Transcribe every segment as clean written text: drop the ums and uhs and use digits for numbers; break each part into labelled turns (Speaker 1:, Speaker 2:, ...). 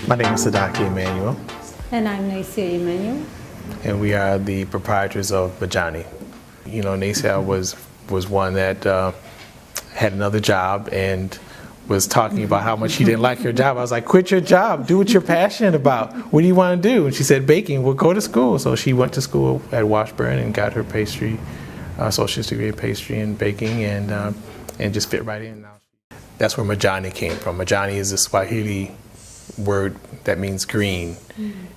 Speaker 1: My name is Sadaki Emmanuel,
Speaker 2: And I'm Nacia Emmanuel.
Speaker 1: and we are the proprietors of Majani. You know, Nacia was one that had another job and was talking about how much she didn't like her job. I was like, quit your job, do what you're passionate about. What do you want to do? And she said, baking. Well, go to school. So she went to school at Washburn and got her pastry, associate's degree in pastry and baking, and just fit right in now. That's where Majani came from. Majani is a Swahili word that means green.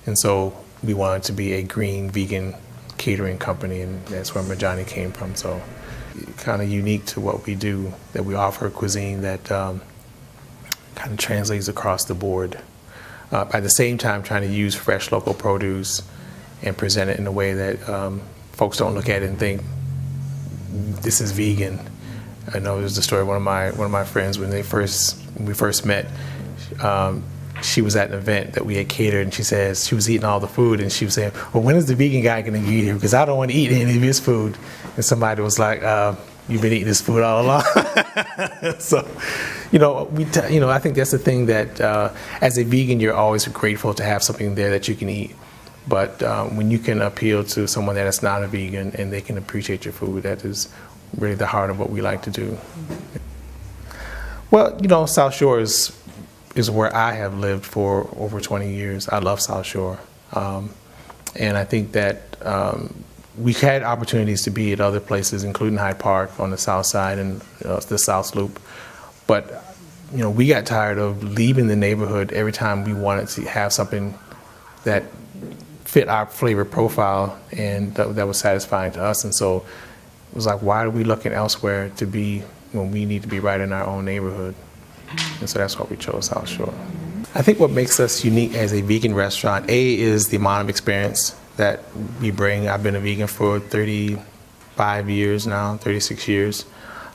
Speaker 1: And so we wanted to be a green vegan catering company, and that's where Majani came from. So kind of unique to what we do, that we offer a cuisine that kind of translates across the board. At the same time, trying to use fresh local produce and present it in a way that folks don't look at it and think this is vegan. I know there's the story of one of my friends when we first met. She was at an event that we had catered, and she says she was eating all the food, and she was saying, well, when is the vegan guy going to eat here? Because I don't want to eat any of his food. And somebody was like, you've been eating this food all along. So, I think that's the thing that as a vegan, you're always grateful to have something there that you can eat. But when you can appeal to someone that is not a vegan and they can appreciate your food, that is really the heart of what we like to do. Well, South Shore is where I have lived for over 20 years. I love South Shore. And I think that we've had opportunities to be at other places, including Hyde Park on the south side and the South Loop. But, we got tired of leaving the neighborhood every time we wanted to have something that fit our flavor profile and that was satisfying to us. And so it was like, why are we looking elsewhere to be when we need to be right in our own neighborhood? And so that's why we chose South Shore. I think what makes us unique as a vegan restaurant, is the amount of experience that we bring. I've been a vegan for 35 years now, 36 years.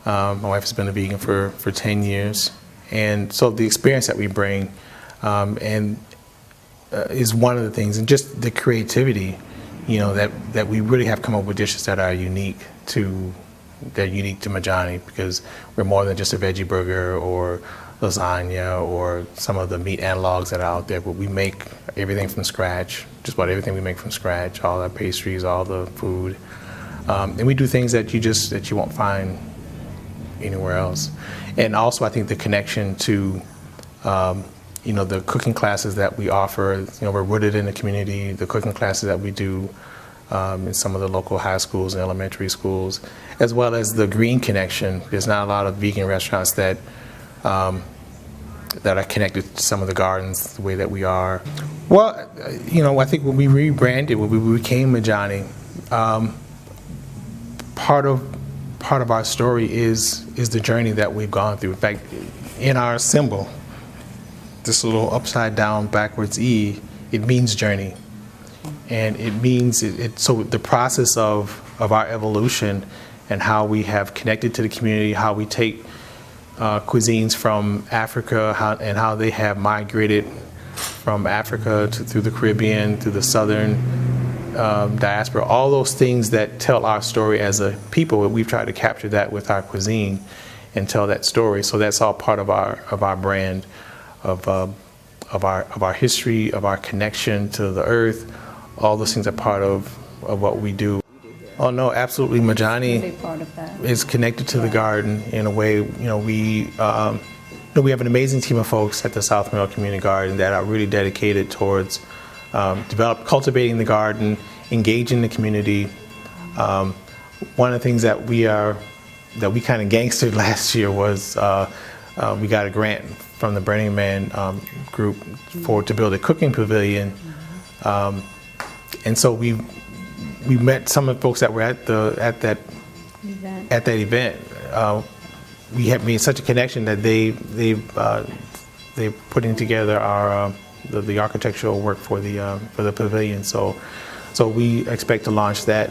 Speaker 1: My wife has been a vegan for 10 years. And so the experience that we bring is one of the things, and just the creativity, that we really have come up with dishes that are unique to Majani, because we're more than just a veggie burger or lasagna or some of the meat analogs that are out there, but we make everything from scratch, just about everything we make from scratch, all our pastries, all the food. And we do things that you won't find anywhere else. And also I think the connection to the cooking classes that we offer, we're rooted in the community, the cooking classes that we do in some of the local high schools and elementary schools, as well as the green connection. There's not a lot of vegan restaurants that are connected to some of the gardens the way that we are. Well, I think when we rebranded, when we became Majani, part of our story is the journey that we've gone through. In fact, in our symbol, this little upside down backwards E, it means journey. And it means so the process of our evolution and how we have connected to the community, how we take cuisines from Africa and how they have migrated from Africa through the Caribbean, through the southern diaspora, all those things that tell our story as a people. We've tried to capture that with our cuisine and tell that story. So that's all part of our brand, of our history, of our connection to the earth. All those things are part of what we do. Oh no, absolutely. Majani is connected to the garden in a way. We have an amazing team of folks at the South Monroe Community Garden that are really dedicated towards cultivating the garden, engaging the community. One of the things that we kind of gangstered last year was we got a grant from the Burning Man group to build a cooking pavilion. And so we met some of the folks that were at that event. We have made such a connection that they're putting together our the architectural work for the pavilion. So we expect to launch that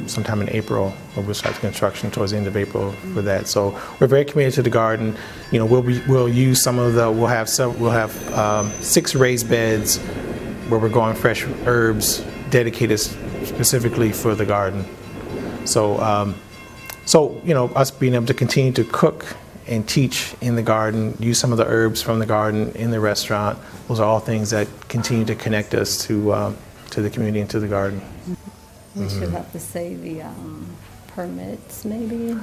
Speaker 1: sometime in April. We'll start the construction towards the end of April for that. So we're very committed to the garden. We'll use some of we'll have 6 raised beds where we're growing fresh herbs dedicated specifically for the garden. So us being able to continue to cook and teach in the garden, use some of the herbs from the garden in the restaurant. Those are all things that continue to connect us to the community and to the garden.
Speaker 2: We should have to say the permits, maybe.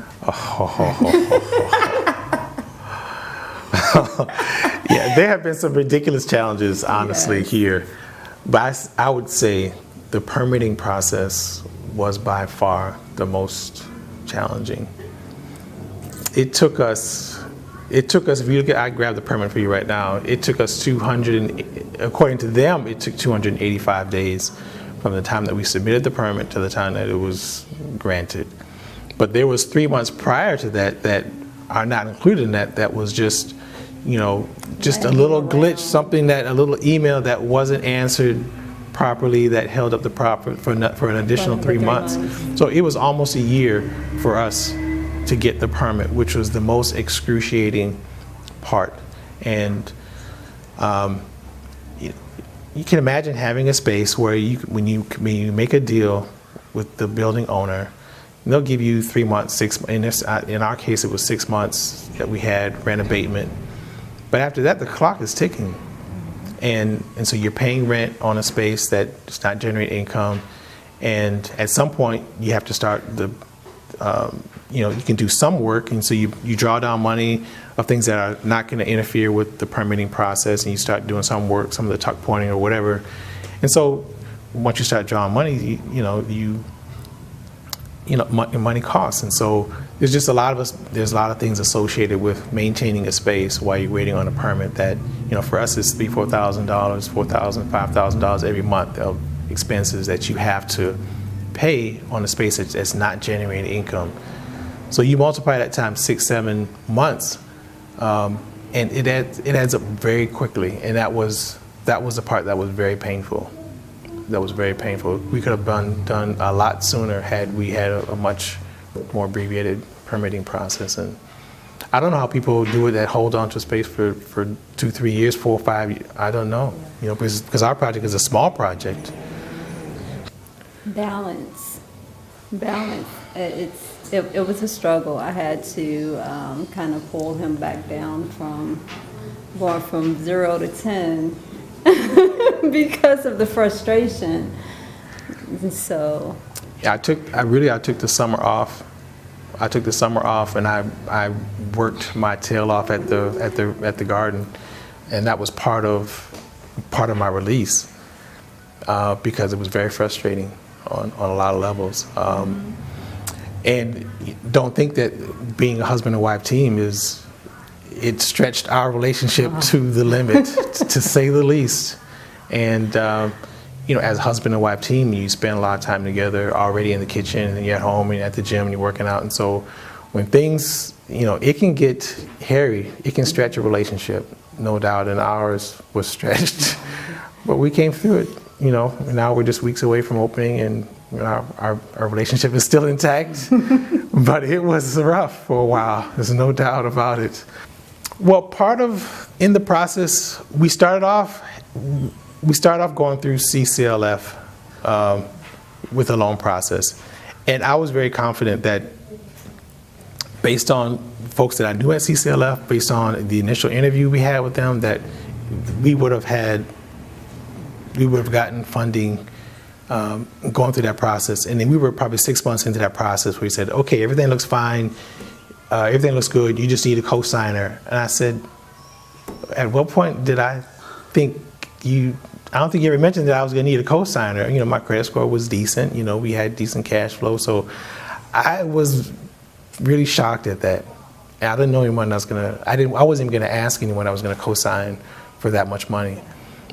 Speaker 1: Yeah, there have been some ridiculous challenges, honestly,
Speaker 2: Yes.
Speaker 1: here. But I would say the permitting process was by far the most challenging. It took us, if you look at, I grabbed the permit for you right now, it took us according to them, it took 285 days from the time that we submitted the permit to the time that it was granted. But there was 3 months prior to that that are not included in that, that was just, just a little glitch, a little email that wasn't answered properly that held up the proper for an additional 3 months. So it was almost a year for us to get the permit, which was the most excruciating part. And you can imagine having a space where when you make a deal with the building owner, they'll give you 3 months, 6 months. In our case, it was 6 months that we had rent abatement. But after that, the clock is ticking. And so you're paying rent on a space that does not generate income. And at some point, you have to start you can do some work. And so you draw down money of things that are not going to interfere with the permitting process. And you start doing some work, some of the tuck pointing or whatever. And so once you start drawing money, money costs. And so there's just there's a lot of things associated with maintaining a space while you're waiting on a permit that, for us it's $3,000, $4,000, $4,000, $5,000 every month of expenses that you have to pay on a space that's not generating income. So you multiply that times 6, 7 months, and it adds up very quickly. And that was the part that was very painful. That was very painful. We could have done a lot sooner had we had a much more abbreviated permitting process. And I don't know how people do it that hold on to space for 2, 3 years, 4, 5 years. I don't know, because our project is a small project.
Speaker 2: Balance. It was a struggle. I had to kind of pull him back down from going from 0 to 10 because of the frustration. And so.
Speaker 1: Yeah, I took the summer off. I took the summer off, and I worked my tail off at the garden, and that was part of my release because it was very frustrating on a lot of levels. And don't think that being a husband and wife team it stretched our relationship to the limit, to say the least. And as a husband and wife team, you spend a lot of time together already in the kitchen, and you're at home and at the gym and you're working out. And so when things, it can get hairy, it can stretch a relationship, no doubt. And ours was stretched, but we came through it. And now we're just weeks away from opening, and our relationship is still intact. But it was rough for a while. There's no doubt about it. Well, in the process, we started off going through CCLF with a loan process. And I was very confident that based on folks that I knew at CCLF, based on the initial interview we had with them, that we would have gotten funding going through that process. And then we were probably 6 months into that process where we said, okay, everything looks fine. Everything looks good. You just need a co-signer. And I said, at what point did I think I don't think you ever mentioned that I was going to need a co-signer. My credit score was decent. We had decent cash flow. So I was really shocked at that. And I didn't know anyone I wasn't even going to ask anyone I was going to co-sign for that much money.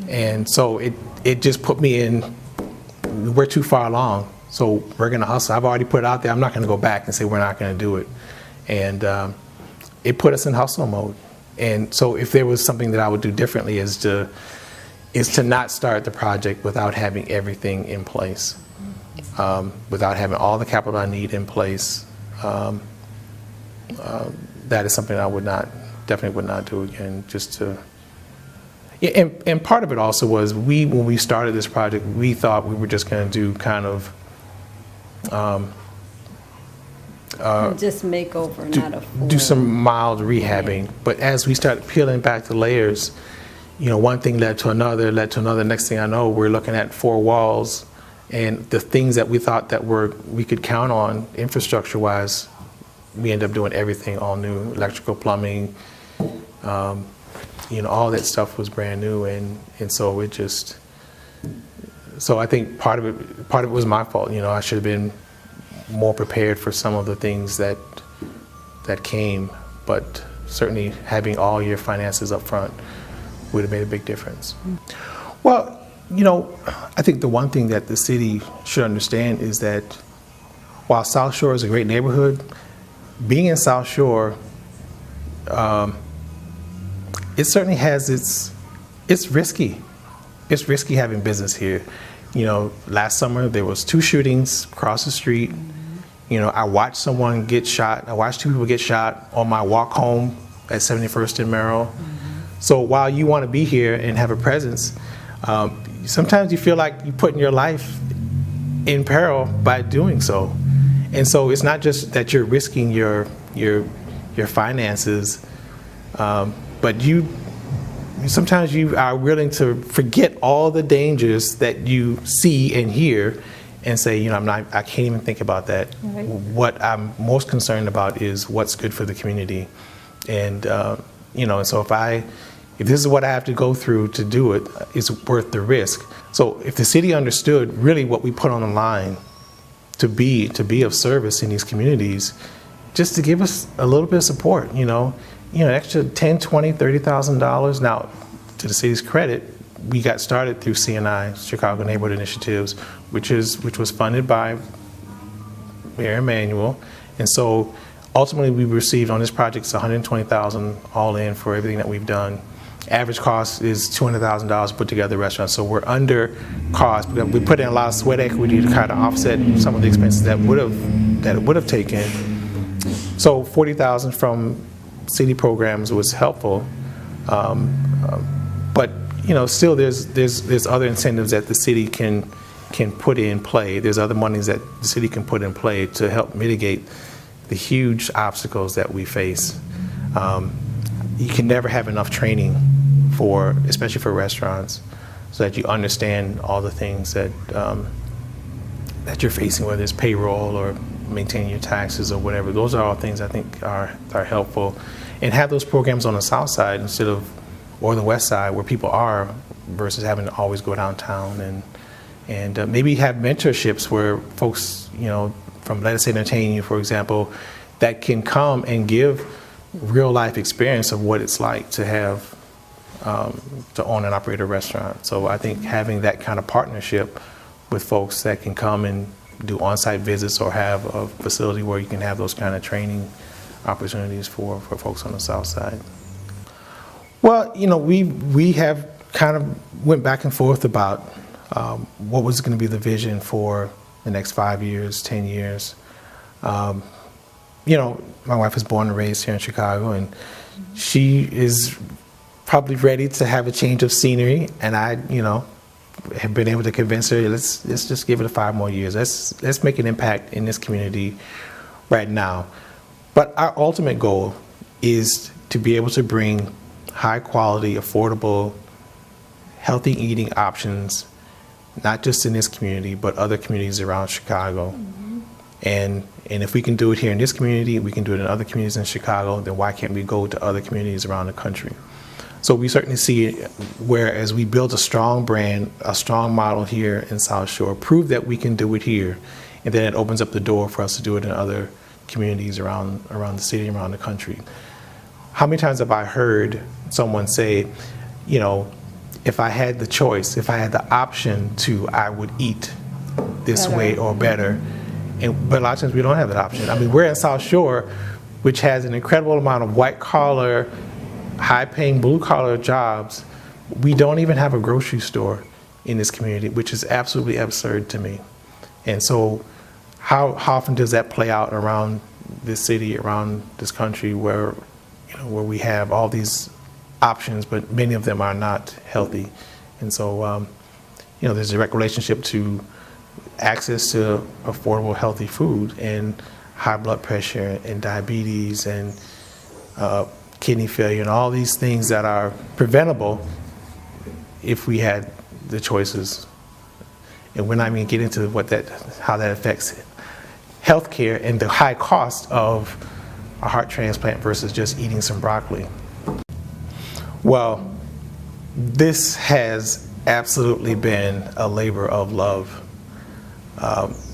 Speaker 1: And so it just put me in, we're too far along. So we're going to hustle. I've already put it out there. I'm not going to go back and say we're not going to do it. And it put us in hustle mode. And so if there was something that I would do differently is to not start the project without having everything in place, without having all the capital I need in place. That is something I definitely would not do again. And part of it also was when we started this project, we thought we were just going to do kind of
Speaker 2: Just makeover, not a full.
Speaker 1: do some mild rehabbing. But as we started peeling back the layers, one thing led to another, Next thing I know, we're looking at 4 walls, and the things that we thought that we could count on infrastructure-wise, we end up doing everything all new, electrical, plumbing, all that stuff was brand new, and so it just. So I think part of it was my fault. I should have been more prepared for some of the things that came, but certainly having all your finances up front would have made a big difference. Well, I think the one thing that the city should understand is that while South Shore is a great neighborhood, being in South Shore, it certainly has it's risky. It's risky having business here. Last summer there was 2 shootings across the street. I watched someone get shot. I watched 2 people get shot on my walk home at 71st and Merrill. So while you want to be here and have a presence, sometimes you feel like you're putting your life in peril by doing so. And so it's not just that you're risking your finances, but sometimes you are willing to forget all the dangers that you see and hear and say, I can't even think about that.
Speaker 2: Right.
Speaker 1: What I'm most concerned about is what's good for the community. And, and so if this is what I have to go through to do it, it's worth the risk. So if the city understood really what we put on the line to be of service in these communities, just to give us a little bit of support, extra $10,000, $20,000, $30,000. Now, to the city's credit, we got started through CNI, Chicago Neighborhood Initiatives, which was funded by Mayor Emanuel, and so ultimately we received on this project $120,000 all in for everything that we've done. Average cost is $200,000 put together the restaurant, so we're under cost. We put in a lot of sweat equity to kind of offset some of the expenses that it would have taken. So $40,000 from city programs was helpful, but still there's other incentives that the city can put in play. There's other monies that the city can put in play to help mitigate the huge obstacles that we face. You can never have enough training especially for restaurants, so that you understand all the things that you're facing, whether it's payroll or maintaining your taxes or whatever. Those are all things I think are helpful. And have those programs on the south side or the west side where people are, versus having to always go downtown, and maybe have mentorships where folks, from Let Us Entertain You, for example, that can come and give real life experience of what it's like to have to own and operate a restaurant. So I think having that kind of partnership with folks that can come and do on-site visits or have a facility where you can have those kind of training opportunities for folks on the south side. Well, we have kind of went back and forth about what was going to be the vision for the next 5 years, 10 years. My wife is born and raised here in Chicago, and she is probably ready to have a change of scenery. And I, have been able to convince her, let's just give it 5 more years. Let's make an impact in this community right now. But our ultimate goal is to be able to bring high quality, affordable, healthy eating options, not just in this community, but other communities around Chicago. Mm-hmm. And if we can do it here in this community, we can do it in other communities in Chicago, then why can't we go to other communities around the country? So we certainly see it where, as we build a strong brand, a strong model here in South Shore, prove that we can do it here, and then it opens up the door for us to do it in other communities around the city, around the country. How many times have I heard someone say, if I had the choice, if I had the option to, I would eat this way or better. But a lot of times we don't have that option. I mean, we're in South Shore, which has an incredible amount of white-collar, high-paying, blue-collar jobs. We don't even have a grocery store in this community, which is absolutely absurd to me. And so how often does that play out around this city, around this country, where we have all these options, but many of them are not healthy? And so, there's a direct relationship to access to affordable, healthy food. And high blood pressure and diabetes and kidney failure and all these things that are preventable if we had the choices. And we're not even get into how that affects healthcare and the high cost of a heart transplant versus just eating some broccoli. Well, this has absolutely been a labor of love.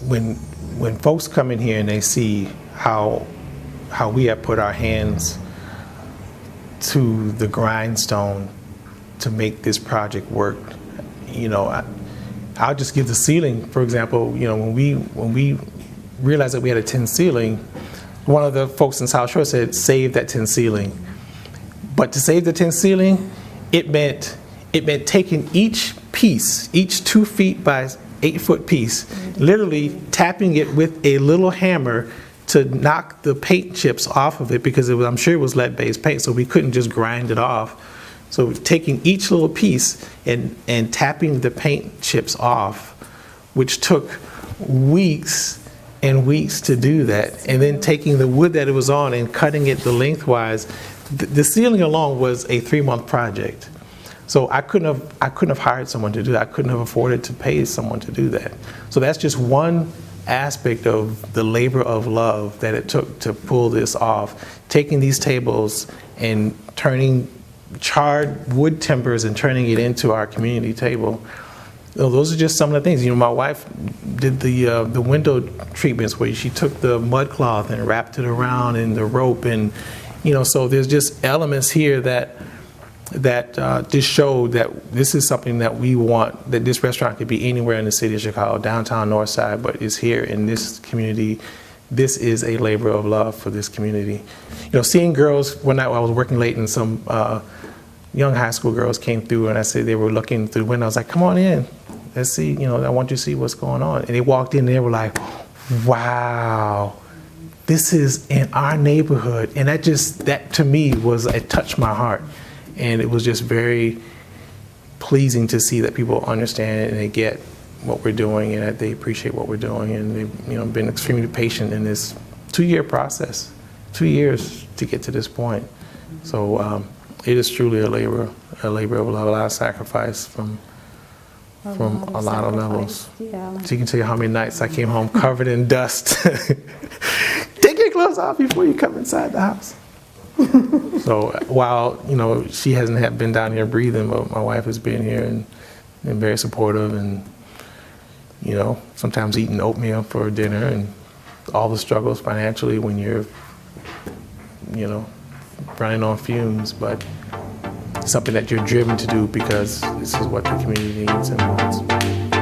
Speaker 1: When folks come in here and they see how we have put our hands to the grindstone to make this project work, I'll just give the ceiling, for example. When we realized that we had a tin ceiling, one of the folks in South Shore said, save that tin ceiling. But to save the tin ceiling, it meant taking each piece, each 2 feet by 8 foot piece, literally tapping it with a little hammer to knock the paint chips off of it, because I'm sure it was lead-based paint, so we couldn't just grind it off. So taking each little piece and tapping the paint chips off, which took weeks and weeks to do that, and then taking the wood that it was on and cutting it the lengthwise. The ceiling alone was a 3-month project. So I couldn't have hired someone to do that. I couldn't have afforded to pay someone to do that. So that's just one aspect of the labor of love that it took to pull this off. Taking these tables and turning charred wood timbers and turning it into our community table. Those are just some of the things. My wife did the window treatments where she took the mud cloth and wrapped it around in the rope, and so there's just elements here that just show that this is something that we want, that this restaurant could be anywhere in the city of Chicago, downtown, north side, but it's here in this community. This is a labor of love for this community. Seeing girls, one night while I was working late, and some young high school girls came through, and I said they were looking through the window. I was like, come on in, let's see, I want you to see what's going on. And they walked in and they were like, wow, this is in our neighborhood. And that to me it touched my heart. And it was just very pleasing to see that people understand it and they get what we're doing and that they appreciate what we're doing. And they've been extremely patient in this 2-year process, 2 years to get to this point. So it is truly a labor of love, a lot of sacrifice from a lot of levels.
Speaker 2: Yeah.
Speaker 1: So you can tell you how many nights I came home covered in dust. Take your clothes off before you come inside the house. So while she hasn't been down here breathing, but my wife has been here and very supportive, and sometimes eating oatmeal for dinner, and all the struggles financially when you're running on fumes, but something that you're driven to do because this is what the community needs and wants.